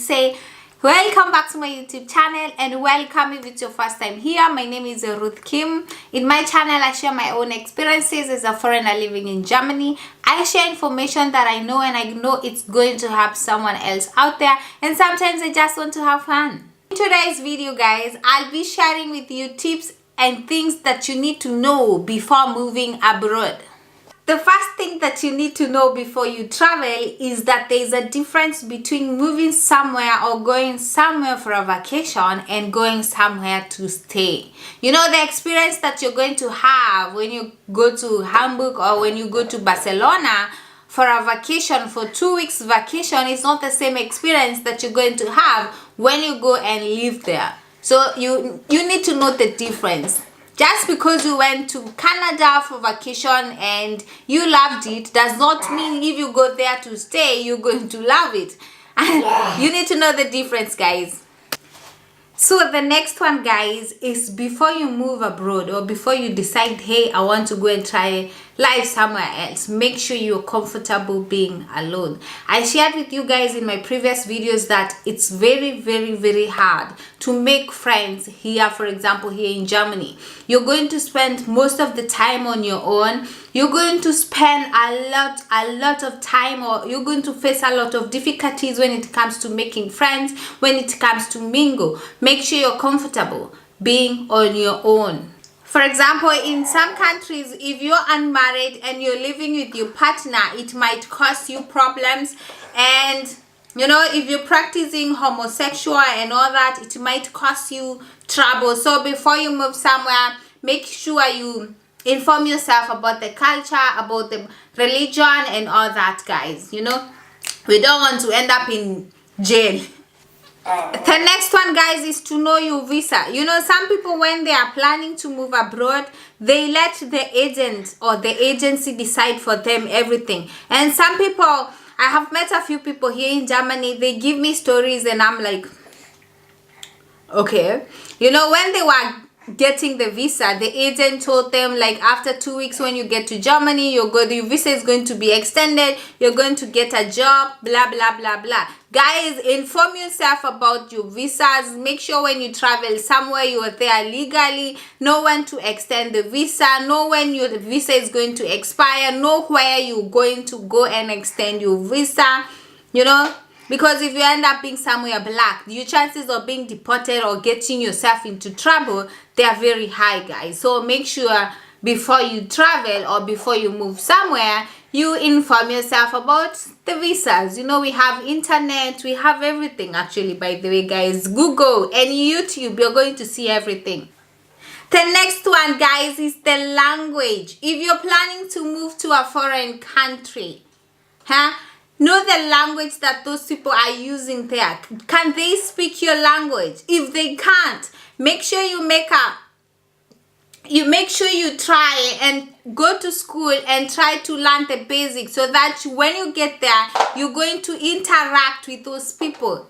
say welcome back to my YouTube channel, and welcome if it's your first time here. My name is Ruth Kim. In my channel, I share my own experiences as a foreigner living in Germany. I share information that I know, and I know it's going to help someone else out there, and sometimes I just want to have fun. In today's video, guys, I'll be sharing with you tips and things that you need to know before moving abroad. The first thing that you need to know before you travel is that there is a difference between moving somewhere or going somewhere for a vacation and going somewhere to stay. You know, the experience that you're going to have when you go to Hamburg or when you go to Barcelona for a vacation, for 2 weeks vacation, is not the same experience that you're going to have when you go and live there. So you need to know the difference. Just because you went to Canada for vacation and you loved it does not mean if you go there to stay, you're going to love it. And you need to know the difference, guys. So the next one, guys, is before you move abroad or before you decide, hey, I want to go and try life somewhere else, make sure you're comfortable being alone. I shared with you guys in my previous videos that it's very hard to make friends here. For example, here in Germany, you're going to spend most of the time on your own. You're going to spend a lot of time, or you're going to face a lot of difficulties when it comes to making friends, when it comes to mingle. Make sure you're comfortable being on your own. For example, in some countries, if you're unmarried and you're living with your partner, it might cause you problems. And you know, if you're practicing homosexual and all that, it might cause you trouble. So before you move somewhere, make sure you inform yourself about the culture, about the religion and all that, guys. You know, we don't want to end up in jail. The next one, guys, is to know your visa. You know, some people, when they are planning to move abroad, they let the agent or the agency decide for them everything. And some people, I have met a few people here in Germany, they give me stories and I'm like, okay. You know, when they were getting the visa, the agent told them, like, after 2 weeks when you get to Germany, your visa is going to be extended, you're going to get a job, blah blah. Guys, inform yourself about your visas. Make sure when you travel somewhere, you are there legally. Know when to extend the visa, know when your visa is going to expire, know where you're going to go and extend your visa, you know. Because if you end up being somewhere black, your chances of being deported or getting yourself into trouble, they are very high, guys. So make sure before you travel or before you move somewhere, you inform yourself about the visas. You know, we have internet, we have everything actually, by the way, guys. Google and YouTube, you're going to see everything. The next one, guys, is the language. If you're planning to move to a foreign country, know the language that those people are using there. Can they speak your language? If they can't, make sure you try and go to school and try to learn the basics, so that when you get there, you're going to interact with those people.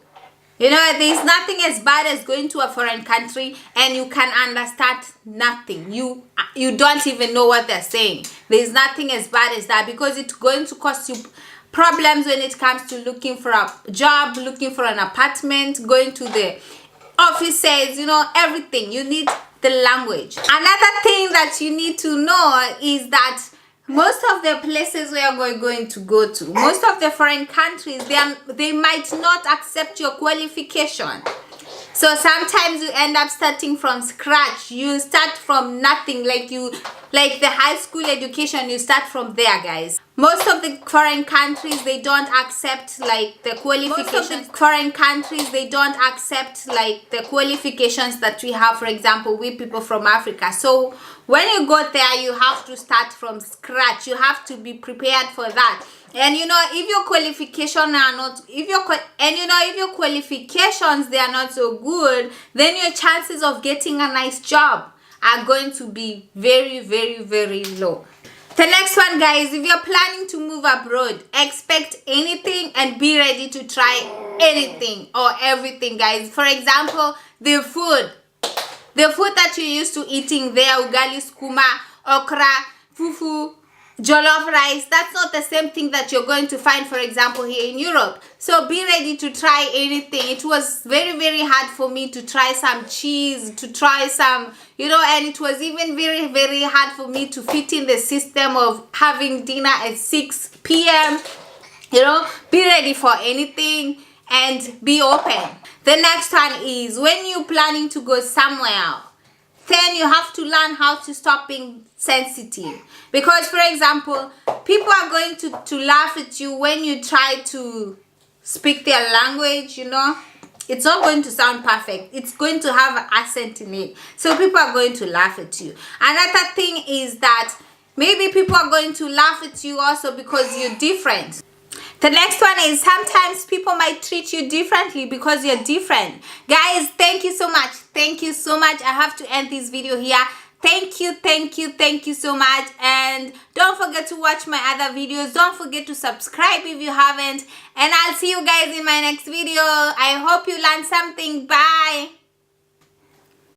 You know, there's nothing as bad as going to a foreign country and you can understand nothing. You don't even know what they're saying. There's nothing as bad as that, because it's going to cost you problems when it comes to looking for a job, looking for an apartment, going to the offices, you know, everything. You need the language. Another thing that you need to know is that most of the places where we're going to go to, most of the foreign countries, they might not accept your qualification. So sometimes you end up starting from scratch. You start from nothing, like the high school education, you start from there, guys. Most of the foreign countries, they don't accept like the qualifications. Foreign countries, they don't accept like the qualifications that we have. For example, we people from Africa. So when you go there, you have to start from scratch. You have to be prepared for that. And you know, if your qualifications are not, if your qualifications, they are not so good, then your chances of getting a nice job are going to be very low. The next one, guys, if you're planning to move abroad, expect anything and be ready to try anything or everything, guys. For example, the food that you're used to eating there, ugali, skuma, okra, fufu, jollof rice, that's not the same thing that you're going to find, for example, here in Europe. So be ready to try anything. It was very, very hard for me to try some cheese, to try some, and it was even very, very hard for me to fit in the system of having dinner at 6 p.m. Be ready for anything and be open. The next one is when you're planning to go somewhere, then you have to learn how to stop being sensitive. Because, for example, people are going to laugh at you when you try to speak their language, It's not going to sound perfect. It's going to have an accent in it. So people are going to laugh at you. Another thing is that maybe people are going to laugh at you also because you're different. The next one is sometimes people might treat you differently because you're different. Guys, thank you so much. Thank you so much. I have to end this video here. Thank you so much. And don't forget to watch my other videos. Don't forget to subscribe if you haven't. And I'll see you guys in my next video. I hope you learned something. Bye.